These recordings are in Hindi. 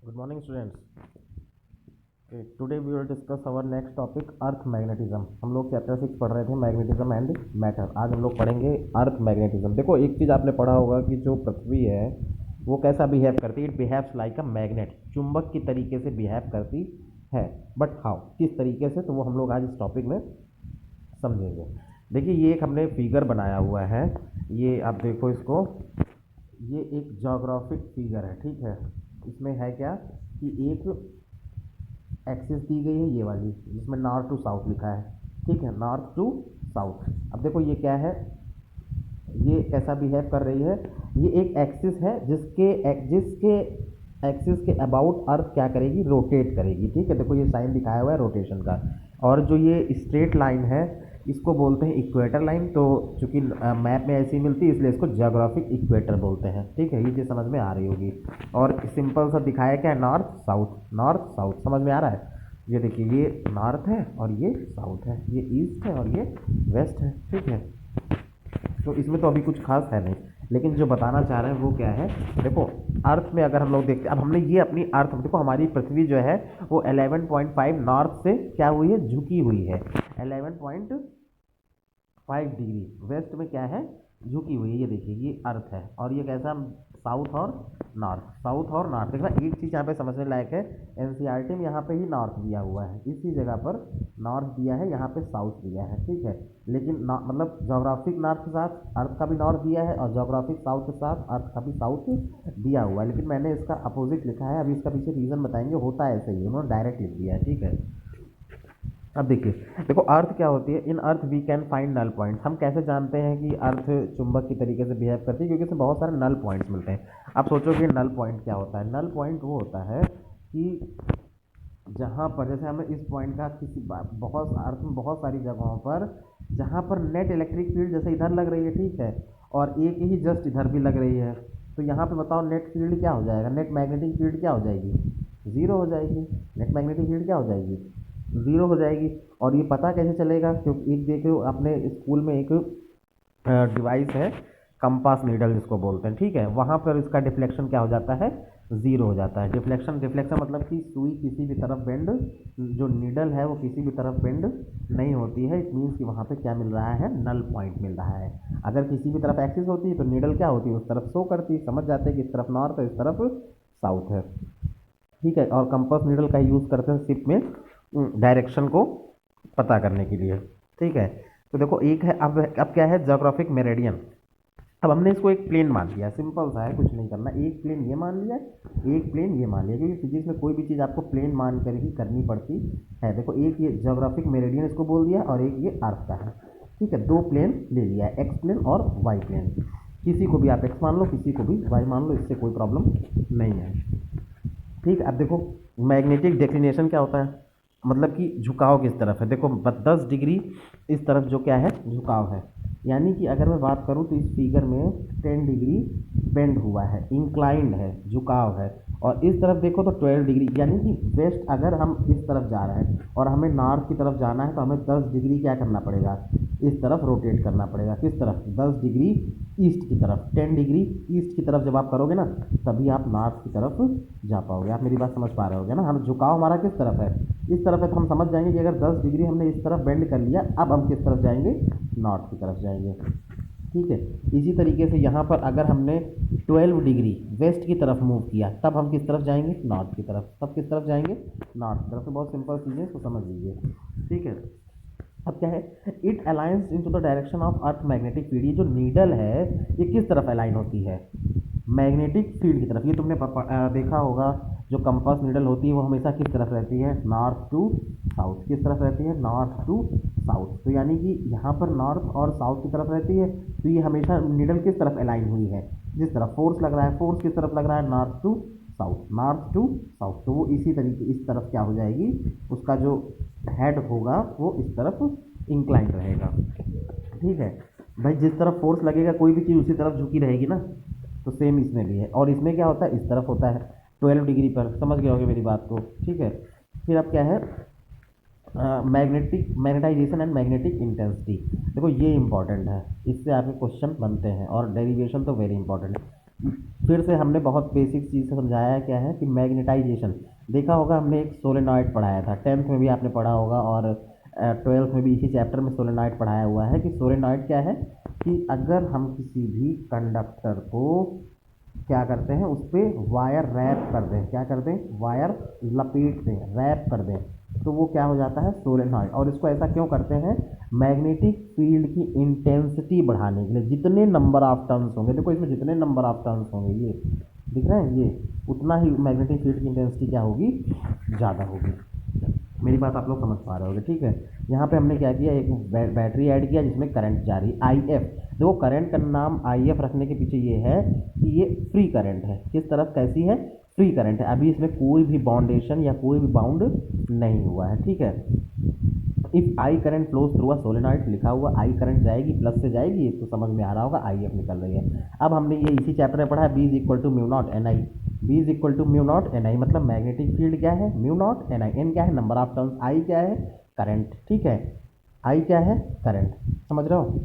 Good morning, students. Okay, today we will discuss our next topic, earth magnetism. हम लोग चैप्टर 6 पढ़ रहे थे, मैग्नेटिज्म एंड मैटर। आज हम लोग पढ़ेंगे अर्थ मैग्नेटिज्म। देखो, एक चीज़ आपने पढ़ा होगा कि जो पृथ्वी है वो कैसा बिहेव करती है। It behaves like a magnet, चुंबक की तरीके से बिहेव करती है। बट हाउ, किस तरीके से, तो वो हम लोग आज इस टॉपिक में समझेंगे। देखिए, ये एक हमने फिगर बनाया हुआ है। ये आप देखो इसको, ये एक जोग्राफिक फिगर है, ठीक है। इसमें है क्या कि एक एक्सिस दी गई है, ये वाली, जिसमें नॉर्थ टू साउथ लिखा है, ठीक है, नॉर्थ टू साउथ। अब देखो ये क्या है, ये कैसा बिहेव कर रही है। ये एक एक्सिस है जिसके जिसके एक्सिस के अबाउट अर्थ क्या करेगी, रोटेट करेगी, ठीक है। देखो ये साइन दिखाया हुआ है रोटेशन का। और जो ये स्ट्रेट लाइन है इसको बोलते हैं इक्वेटर लाइन। तो चूंकि मैप में ऐसी मिलती है इसलिए इसको जियोग्राफिक इक्वेटर बोलते हैं, ठीक है। ये चीज़ समझ में आ रही होगी। और सिंपल सा दिखाया क्या है, नॉर्थ साउथ, नॉर्थ साउथ, समझ में आ रहा है। ये देखिए, ये नॉर्थ है और ये साउथ है, ये ईस्ट है और ये वेस्ट है, ठीक है। तो इसमें तो अभी कुछ खास है नहीं, लेकिन जो बताना चाह रहे हैं वो क्या है। देखो, अर्थ में अगर हम लोग देखते हैं, अब हमने ये अपनी अर्थ, देखो हमारी पृथ्वी जो है वो 11.5 नॉर्थ से क्या हुई है, झुकी हुई है। 11.5 डिग्री वेस्ट में क्या है, झुकी हुई है। ये देखिए, ये अर्थ है। और ये कैसा, साउथ और नॉर्थ, साउथ और नॉर्थ। देखना एक चीज़ यहाँ पे समझने लायक है, एनसीईआरटी में यहाँ पे ही नॉर्थ दिया हुआ है, इसी जगह पर नॉर्थ दिया है, यहाँ पे साउथ दिया है, ठीक है। लेकिन मतलब जोग्राफिक नॉर्थ के साथ अर्थ का भी नॉर्थ दिया है और जोग्राफिक साउथ के साथ अर्थ का भी साउथ दिया हुआ है, लेकिन मैंने इसका अपोजिट लिखा है। अभी इसका पीछे रीज़न बताएंगे, होता है ऐसे ही, उन्होंने डायरेक्ट लिख दिया है, ठीक है। अब देखिए, देखो अर्थ क्या होती है। In earth we can find null points. हम कैसे जानते हैं कि अर्थ चुंबक की तरीके से बिहेव करती है, क्योंकि इसमें बहुत सारे नल पॉइंट्स मिलते हैं। आप सोचोगे नल पॉइंट क्या होता है। नल पॉइंट वो होता है कि जहाँ पर, जैसे हमें इस पॉइंट का किसी बहुत अर्थ में बहुत सारी जगहों पर जहाँ पर नेट इलेक्ट्रिक फील्ड जैसे इधर लग रही है, ठीक है, और एक ही जस्ट इधर भी लग रही है, तो यहाँ पे बताओ नेट फील्ड क्या हो जाएगा, नेट मैग्नेटिक फील्ड क्या हो जाएगी, ज़ीरो हो जाएगी। नेट मैग्नेटिक फील्ड क्या हो जाएगी, ज़ीरो हो जाएगी। और ये पता कैसे चलेगा, क्योंकि एक देखो अपने स्कूल में एक डिवाइस है, कंपास नीडल जिसको बोलते हैं, ठीक है। वहाँ पर इसका डिफ्लेक्शन क्या हो जाता है, ज़ीरो हो जाता है। डिफ्लेक्शन, डिफ्लेक्शन मतलब कि सुई किसी भी तरफ बेंड, जो नीडल है वो किसी भी तरफ बेंड नहीं होती है। इट मीन्स कि वहाँ पे क्या मिल रहा है, नल पॉइंट मिल रहा है। अगर किसी भी तरफ एक्सिस होती है तो नीडल क्या होती है, उस तरफ शो करती है। समझ जाते हैं कि इस तरफ नॉर्थ है, इस तरफ साउथ है, ठीक है। और कंपास नीडल का यूज़ करते हैं शिप में डायरेक्शन को पता करने के लिए, ठीक है। तो देखो एक है, अब क्या है, ज्योग्राफिक मेरिडियन। अब हमने इसको एक प्लेन मान लिया, सिंपल सा है, कुछ नहीं करना। एक प्लेन ये मान लिया, एक प्लेन ये मान लिया, क्योंकि फिजिक्स में कोई भी चीज़ आपको प्लेन मान कर ही करनी पड़ती है। देखो, एक ये ज्योग्राफिक मेरिडियन इसको बोल दिया और एक ये अर्थ का है, ठीक है। दो प्लेन ले लिया है, एक्स प्लेन और वाई प्लेन। किसी को भी आप एक्स मान लो, किसी को भी वाई मान लो, इससे कोई प्रॉब्लम नहीं है, ठीक। अब देखो, मैग्नेटिक डिक्लिनेशन क्या होता है, मतलब कि झुकाव किस तरफ है। देखो 10 डिग्री इस तरफ जो क्या है, झुकाव है। यानी कि अगर मैं बात करूं तो इस फिगर में 10 डिग्री बेंड हुआ है, इंक्लाइंड है, झुकाव है। और इस तरफ देखो तो 12 डिग्री, यानी कि वेस्ट, अगर हम इस तरफ जा रहे हैं और हमें नॉर्थ की तरफ जाना है तो हमें 10 डिग्री क्या करना पड़ेगा, इस तरफ रोटेट करना पड़ेगा। किस तरफ, 10 डिग्री ईस्ट की तरफ। 10 डिग्री ईस्ट की तरफ जब आप करोगे ना, तभी आप नॉर्थ की तरफ जा पाओगे। आप मेरी बात समझ पा रहे होगे ना। हम झुकाव हमारा किस तरफ है, इस तरफ है, तो हम समझ जाएंगे कि अगर 10 डिग्री हमने इस तरफ बेंड कर लिया, अब हम किस तरफ जाएंगे, नॉर्थ की तरफ जाएंगे, ठीक है। इसी तरीके से यहाँ पर अगर हमने 12 डिग्री वेस्ट की तरफ मूव किया, तब हम किस तरफ जाएंगे, नॉर्थ की तरफ। तब किस तरफ जाएंगे, नॉर्थ की तरफ। तो बहुत सिंपल चीज़ है, इसको समझ लीजिए, ठीक है। अब क्या है, it aligns into the direction of earth magnetic field. ये जो नीडल है ये किस तरफ अलाइन होती है, मैग्नेटिक फील्ड की तरफ। ये तुमने देखा होगा, जो कंपास नीडल होती है वो हमेशा किस तरफ रहती है, नॉर्थ टू साउथ। किस तरफ रहती है, नॉर्थ टू साउथ। तो यानी कि यहाँ पर नॉर्थ और साउथ की तरफ रहती है, तो ये हमेशा नीडल किस तरफ अलाइन हुई है, जिस तरफ फोर्स लग रहा है। फोर्स किस तरफ लग रहा है, north to south, north to south. तो वो इसी तरीके इस तरफ क्या हो जाएगी, उसका जो हेड होगा वो इस तरफ इंक्लाइन रहेगा, ठीक है। भाई जिस तरफ फोर्स लगेगा कोई भी चीज़ उसी तरफ झुकी रहेगी ना, तो सेम इसमें भी है। और इसमें क्या होता है, इस तरफ होता है 12 डिग्री पर। समझ गए होगे मेरी बात को, ठीक है। फिर अब क्या है, magnetic magnetization and magnetic intensity. देखो ये इंपॉर्टेंट है, इससे आपके क्वेश्चन बनते हैं और डेरिवेशन तो वेरी इंपॉर्टेंट है। फिर से हमने बहुत बेसिक चीज़ से समझाया है, क्या है कि मैग्नेटाइजेशन देखा होगा हमने, एक सोलेनॉइड पढ़ाया था 10th में भी आपने पढ़ा होगा, और 12th में भी इसी चैप्टर में सोलेनॉइड पढ़ाया हुआ है कि सोलेनॉइड क्या है कि अगर हम किसी भी कंडक्टर को क्या करते हैं, उस पर वायर रैप कर दें, क्या कर दें, वायर लपेट दें, रैप कर दें, तो वो क्या हो जाता है, सोलेनॉइड। और इसको ऐसा क्यों करते हैं, मैग्नेटिक फील्ड की इंटेंसिटी बढ़ाने के लिए। जितने नंबर ऑफ टर्न्स होंगे, देखो इसमें जितने नंबर ऑफ टर्न्स होंगे, ये दिख रहे हैं, ये उतना ही मैग्नेटिक फील्ड की इंटेंसिटी क्या होगी, ज़्यादा होगी। मेरी बात आप लोग समझ पा रहे होगे, ठीक है। यहाँ पे हमने क्या किया, एक बैटरी ऐड किया जिसमें करंट जा रही आई एफ। देखो करंट का नाम आई एफ रखने के पीछे ये है कि ये फ्री करंट है। किस तरफ कैसी है, फ्री करंट है, अभी इसमें कोई भी बाउंडेशन या कोई भी बाउंड नहीं हुआ है, ठीक है। If I current flows through a solenoid, लिखा हुआ आई करंट जाएगी, प्लस से जाएगी, तो समझ में आ रहा होगा आई एफ निकल रही है। अब हमने ये इसी चैप्टर में पढ़ा है, B is equal to mu naught N I. B is equal to mu naught N I मतलब मैग्नेटिक फील्ड क्या है, mu naught N I. N क्या है, नंबर ऑफ टर्न्स, आई क्या है, करंट, ठीक है, आई क्या है, करंट, समझ रहे हो।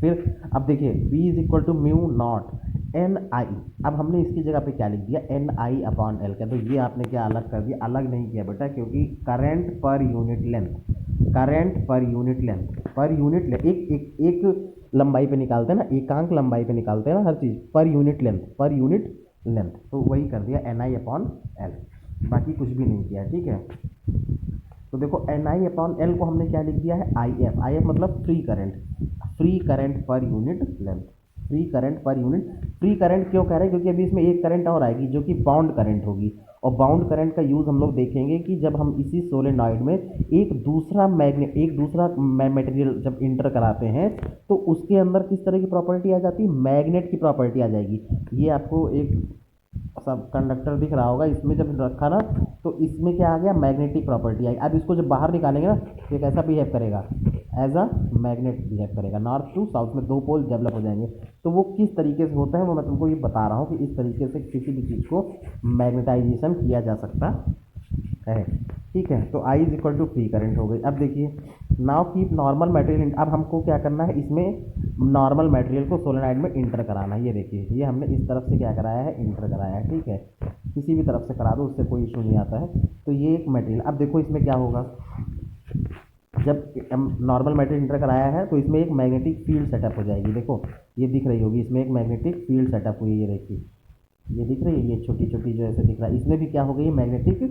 फिर अब देखिए B is equal to mu naught N I. अब हमने इसकी जगह पे क्या लिख दिया, एन आई अपॉन एल का। तो ये आपने क्या अलग कर दिया, अलग नहीं किया बेटा, क्योंकि current per unit length, current per unit length, per unit length, एक लंबाई पे निकालते हैं ना, एकांक लंबाई पे निकालते हैं ना हर चीज़, per unit length, per unit length, तो वही कर दिया एन आई अपॉन एल, बाकी कुछ भी नहीं किया, ठीक है। तो देखो एन आई अपॉन एल को हमने क्या लिख दिया है, आई एफ। आई एफ मतलब free current, free current per unit length, free current per unit. Free current क्यों कह रहे हैं, क्योंकि अभी इसमें एक करंट और आएगी जो कि बाउंड करंट होगी, और बाउंड करंट का यूज़ हम लोग देखेंगे कि जब हम इसी सोलेनॉइड में एक दूसरा मटेरियल जब इंटर कराते हैं, तो उसके अंदर किस तरह की प्रॉपर्टी आ जाती है, मैग्नेट की प्रॉपर्टी आ जाएगी। ये आपको एक सब कंडक्टर दिख रहा होगा, इसमें जब रखा ना, तो इसमें क्या आ गया, मैग्नेटिक प्रॉपर्टी आई। अब इसको जब बाहर निकालेंगे ना, तो ये कैसा बिहेव करेगा, एज अ मैग्नेट बिहेव करेगा। नॉर्थ टू साउथ में दो पोल डेवलप हो जाएंगे। तो वो किस तरीके से होता है, वो मैं तुमको ये बता रहा हूँ कि इस तरीके से किसी भी चीज़ को मैग्नेटाइजेशन किया जा सकता है, ठीक है। तो I is equal to free current हो गई। अब देखिए नाउ कीप नॉर्मल मटेरियल, अब हमको क्या करना है, इसमें नॉर्मल मटेरियल को सोलेनॉइड में इंटर कराना है। ये देखिए, ये हमने इस तरफ से क्या कराया है, इंटर कराया है, ठीक है। किसी भी तरफ से करा दो, उससे कोई इशू नहीं आता है। तो ये एक मटेरियल, अब देखो इसमें क्या होगा, जब नॉर्मल मटेरियल इंटर कराया है तो इसमें एक मैग्नेटिक फील्ड सेटअप हो जाएगी। देखो ये दिख रही होगी, इसमें एक मैग्नेटिक फील्ड सेटअप हुई है, ये देखिए, ये दिख रही है, ये छोटी छोटी जो ऐसे दिख रहा है, इसमें भी क्या हो गई, मैग्नेटिक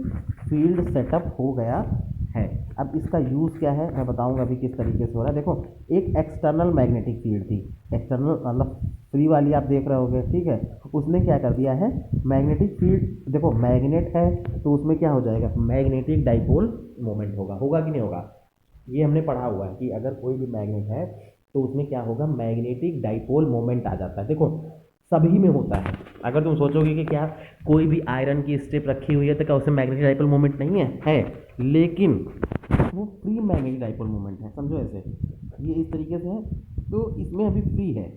फील्ड सेटअप हो गया है। अब इसका यूज़ क्या है मैं बताऊंगा अभी किस तरीके से हो रहा है। देखो एक एक्सटर्नल मैग्नेटिक फील्ड थी, एक्सटर्नल मतलब फ्री वाली आप देख रहे होगे, ठीक है। उसने क्या कर दिया है, मैग्नेटिक फील्ड, देखो मैग्नेट है तो उसमें क्या हो जाएगा, मैग्नेटिक डाइपोल मोमेंट होगा, होगा कि नहीं होगा। ये हमने पढ़ा हुआ है कि अगर कोई भी मैग्नेट है तो उसमें क्या होगा, मैग्नेटिक डाइपोल मोमेंट आ जाता है। देखो सभी में होता है। अगर तुम सोचोगे कि क्या कोई भी आयरन की स्ट्रिप रखी हुई है तो क्या उसमें मैग्नेटिक डाइपोल मोमेंट नहीं है, लेकिन वो फ्री मैग्नेटिक डाइपोल मोमेंट है, समझो ऐसे, ये इस तरीके से है। तो इसमें अभी फ्री है,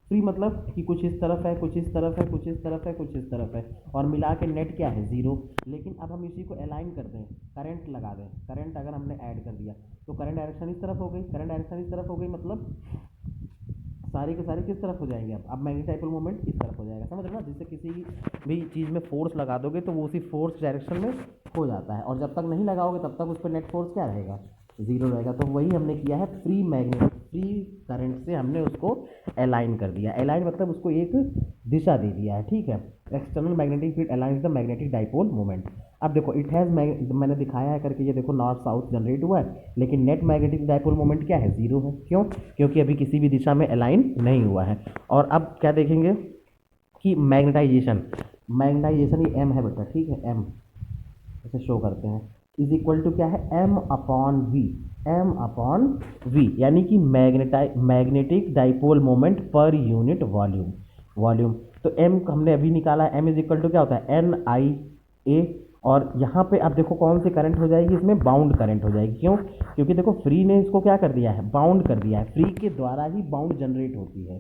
फ्री मतलब कि कुछ इस तरफ है, कुछ इस तरफ है, कुछ इस तरफ है, कुछ इस तरफ है, और मिला के नेट क्या है, ज़ीरो। लेकिन अब हम इसी को अलाइन कर दें, करंट लगा दें, करंट अगर हमने ऐड कर दिया तो करंट डायरेक्शन इस तरफ हो गई, करंट डायरेक्शन इस तरफ हो गई, मतलब सारे के सारे किस तरफ हो जाएंगे, अब मैग्नेटिक डाइपोल मोमेंट इस तरफ हो जाएगा, समझ रहे हो ना। जिससे किसी भी चीज़ में फोर्स लगा दोगे तो वो उसी फोर्स डायरेक्शन में हो जाता है, और जब तक नहीं लगाओगे तब तक उस पर नेट फोर्स क्या रहेगा, ज़ीरो रहेगा। तो वही हमने किया है, फ्री मैग्नेट, फ्री करंट से हमने उसको अलाइन कर दिया। अलाइन मतलब उसको एक दिशा दे दिया है, ठीक है। External magnetic field aligns the magnetic dipole moment. अब देखो इट हैज़, मैंने दिखाया है करके, ये देखो नॉर्थ साउथ जनरेट हुआ है, लेकिन नेट मैग्नेटिक डाइपोल मोमेंट क्या है, ज़ीरो है। क्यों, क्योंकि अभी किसी भी दिशा में अलाइन नहीं हुआ है। और अब क्या देखेंगे कि मैग्नेटाइजेशन, मैग्नेटाइजेशन ये एम है बेटा, ठीक है, एम इसे शो करते हैं, इज इक्वल टू क्या है, M upon V, M upon V, यानी कि मैग्नेटिक डाइपोल मोमेंट पर यूनिट वॉल्यूम, वॉल्यूम। तो एम हमने अभी निकाला, एम इज इक्वल टू क्या होता है, एन आई ए। और यहाँ पे अब देखो कौन सी करंट हो जाएगी, इसमें बाउंड करंट हो जाएगी। क्यों, क्योंकि देखो फ्री ने इसको क्या कर दिया है, बाउंड कर दिया है। फ्री के द्वारा ही बाउंड जनरेट होती है,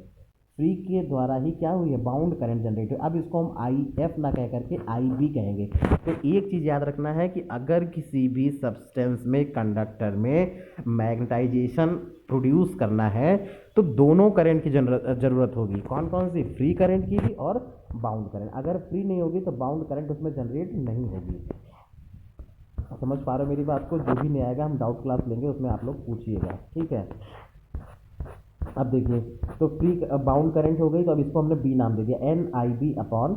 फ्री के द्वारा ही क्या हुई है, बाउंड करंट जनरेट हुई। अब इसको हम आई एफ ना कह करके आई बी कहेंगे। तो एक चीज़ याद रखना है कि अगर किसी भी सब्सटेंस में, कंडक्टर में मैग्नेटाइजेशन प्रोड्यूस करना है तो दोनों करंट की ज़रूरत होगी। कौन कौन सी, फ्री करंट की भी और बाउंड करंट। अगर फ्री नहीं होगी तो बाउंड करंट उसमें जनरेट नहीं होगी। समझ पा रहे हो मेरी बात को? जो भी नहीं आएगा हम डाउट क्लास लेंगे, उसमें आप लोग पूछिएगा, ठीक है। अब देखिए, तो फ्री बाउंड करंट हो गई, तो अब इसको हमने बी नाम दे दिया, N I B upon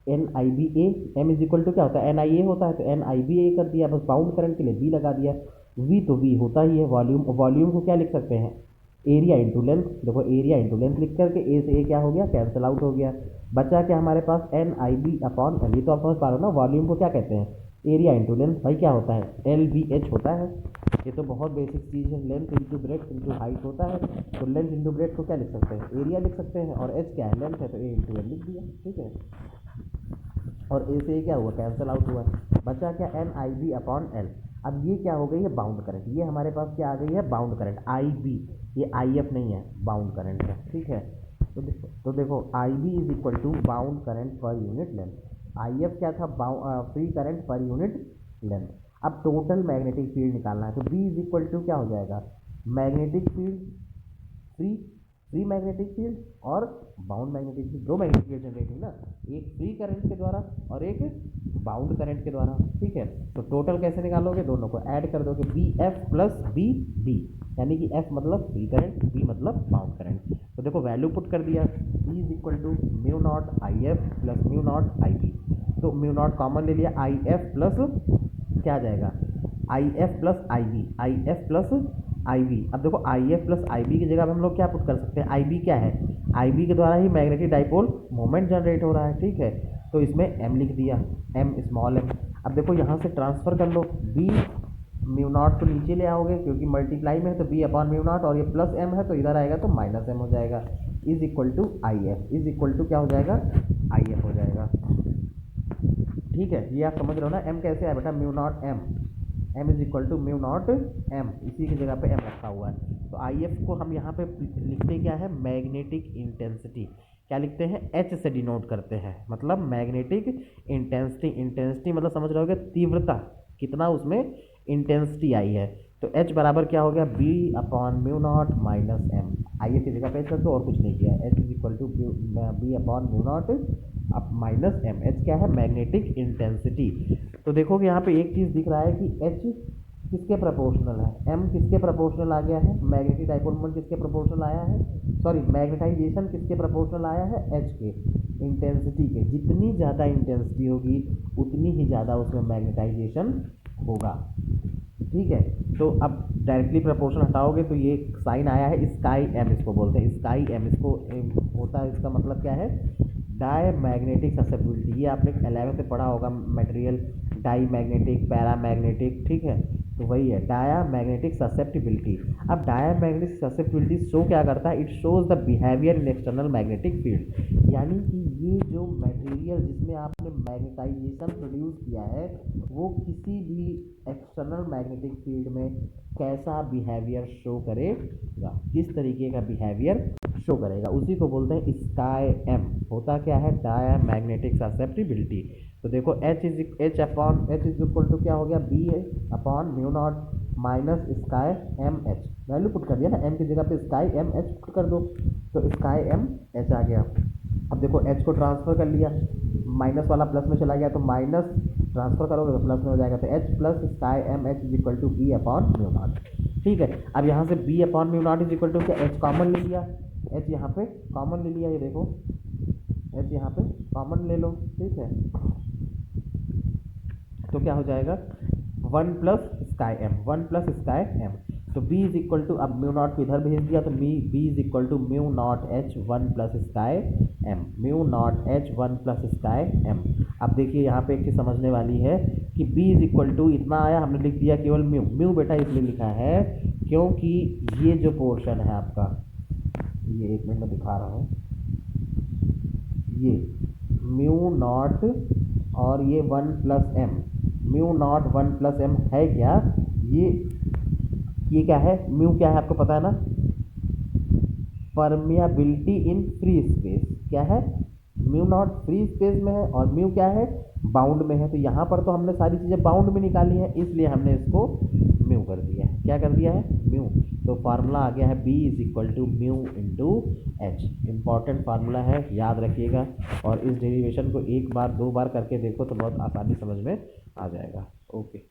N I B A. M is equal to क्या होता है, एन आई ए होता है, तो एन आई बी ए कर दिया, बस बाउंड करंट के लिए बी लगा दिया। वी तो वी होता ही है वॉल्यूम, वॉल्यूम को क्या लिख सकते हैं, एरिया इंटू लेंथ। देखो एरिया इंटू लेंथ लिख करके ए से ए क्या हो गया, कैंसिल आउट हो गया। बचा क्या हमारे पास, N I B upon L. ये तो आप समझ पा रहे हो ना, वॉल्यूम को क्या कहते हैं, एरिया इंटू लेंथ। भाई क्या होता है, एल बी एच होता है। ये तो बहुत बेसिक चीज़ है, length into breadth into height होता है। तो लेंथ इंटू ब्रेथ को क्या लिख सकते हैं, एरिया लिख सकते हैं, और एच क्या है, लेंथ है, तो ए इंटू एल लिख दिया, ठीक है। और ए से ए क्या हुआ, कैंसिल आउट हुआ। बचा क्या, N I B upon L. अब ये क्या हो गई है, बाउंड करंट। ये हमारे पास क्या आ गई है, बाउंड करंट, आई बी। ये आई एफ नहीं है, बाउंड करंट है, ठीक है। तो देखो I B is equal to bound current per unit length. I F क्या था, free current per unit length. अब टोटल मैग्नेटिक फील्ड निकालना है, तो बी इज इक्वल टू क्या हो जाएगा, magnetic field, free free magnetic field और बाउंड मैग्नेटिक फील्ड। दो मैग्नेटिक फील्ड जनरेट हुई ना, एक फ्री करंट के द्वारा और एक बाउंड करंट के द्वारा, ठीक है। तो टोटल कैसे निकालोगे, दोनों को ऐड कर दोगे, B F plus B B, यानी कि एफ मतलब फ्री करंट, बी मतलब बाउंड करंट। तो देखो वैल्यू पुट कर दिया, B is equal to mu naught I F plus mu naught I B. तो म्यू नॉट कॉमन ले लिया, आई एफ प्लस क्या आ जाएगा, I F plus I B, I F plus I B. अब देखो I F plus I B की जगह हम लोग क्या पुट कर सकते हैं, आई बी क्या है, आई बी के द्वारा ही मैग्नेटिक डाइपोल मोमेंट जनरेट हो रहा है, ठीक है। तो इसमें एम लिख दिया, एम स्मॉल एम। अब देखो यहाँ से ट्रांसफर कर लो, बी म्यू नॉट तो नीचे ले आओगे क्योंकि मल्टीप्लाई में है, तो बी अपॉन म्यू नॉट, और ये प्लस एम है तो इधर आएगा तो माइनस एम हो जाएगा, is equal to I F. Is equal to क्या हो जाएगा, आई एफ हो जाएगा, ठीक है। ये आप समझ रहे हो ना, एम कैसे आया बेटा, mu naught M, M is equal to mu naught M, इसी की जगह पे एम रखा हुआ है। तो आई एफ को हम यहाँ पे लिखते क्या है, मैग्नेटिक इंटेंसिटी। क्या लिखते हैं, एच से डिनोट करते हैं, मतलब मैग्नेटिक इंटेंसिटी। इंटेंसिटी मतलब समझ रहे होगे तीव्रता, कितना उसमें इंटेंसिटी आई है। तो एच बराबर क्या हो गया, B upon mu naught minus M. I F की जगह पे एच रख दो, और कुछ नहीं किया, H is equal to B upon mu naught अब माइनस एम। एच क्या है, मैग्नेटिक इंटेंसिटी। तो देखो कि यहाँ पे एक चीज़ दिख रहा है कि एच किसके प्रोपोर्शनल है, एम किसके प्रोपोर्शनल आ गया है, मैग्नेटिक डाइपोल मोमेंट किसके प्रोपोर्शनल आया है, सॉरी मैग्नेटाइजेशन किसके प्रोपोर्शनल आया है, एच के, इंटेंसिटी के। जितनी ज़्यादा इंटेंसिटी होगी उतनी ही ज़्यादा उसमें मैग्नेटाइजेशन होगा, ठीक है। तो अब डायरेक्टली प्रोपोर्शन हटाओगे तो ये साइन आया है, स्काई एम इसको बोलते हैं, स्काई एम इसको होता है। इसका मतलब क्या है, डाई मैग्नेटिक ससेप्टिबिलिटी। ये आपने 11th में पढ़ा होगा material, diamagnetic, paramagnetic, ठीक है। तो वही है डाया मैग्नेटिक ससेप्टिबिलिटी। अब डाया मैग्नेटिक ससेप्टिबिलिटी शो क्या करता है, it shows the behaviour in external magnetic field. यानी कि ये जो मटेरियल जिसमें आपने मैग्नेटाइजेशन प्रोड्यूस किया है, वो किसी भी एक्सटर्नल मैग्नेटिक फील्ड में कैसा बिहेवियर शो करेगा, किस तरीके का बिहेवियर शो करेगा, उसी को बोलते हैं स्काई एम। होता क्या है, डाया मैग्नेटिक ससेप्टिबिलिटी। तो देखो एच इज इक्वल टू क्या हो गया, B upon mu naught minus chi M H. Value put कर दिया ना, एम की जगह पे स्काई एम एच पुट कर दो, तो स्काई एम एच आ गया। अब देखो एच को ट्रांसफर कर लिया, माइनस वाला प्लस में चला गया, तो माइनस ट्रांसफर करोगे तो प्लस में हो जाएगा, तो H plus chi M H is equal to B upon mu naught, ठीक है। अब यहाँ से B upon mu naught is equal to क्या, एच कॉमन ले लिया, एच यहाँ पे कॉमन ले लिया, ये देखो एच यहाँ पे कॉमन ले लो, ठीक है। तो क्या हो जाएगा, 1 plus chi M, 1 plus chi M. तो b इज इक्वल टू, अब म्यू नॉट को इधर भेज दिया, तो b is equal to mu naught H 1 plus chi M, mu naught H 1 plus chi M. अब देखिए यहाँ पे एक चीज़ समझने वाली है कि b इज इक्वल टू इतना आया, हमने लिख दिया केवल म्यू। म्यू बेटा इसलिए लिखा है क्योंकि ये जो पोर्शन है आपका, ये एक मिनट में दिखा रहा हूँ, ये म्यू नॉट और ये 1 plus M, mu naught 1 plus M है क्या, ये क्या है, म्यू क्या है आपको पता है ना, परमियाबिलिटी इन फ्री स्पेस। क्या है, म्यू नॉट फ्री स्पेस में है और म्यू क्या है, बाउंड में है। तो यहाँ पर तो हमने सारी चीज़ें बाउंड में निकाली हैं, इसलिए हमने इसको म्यू कर दिया है। क्या कर दिया है? म्यू। तो फार्मूला आ गया है B is equal to mu into H. Important formula है, याद रखिएगा। और इस डेरिवेशन को एक बार 2 बार करके देखो तो बहुत आसानी समझ में आ जाएगा। ओके।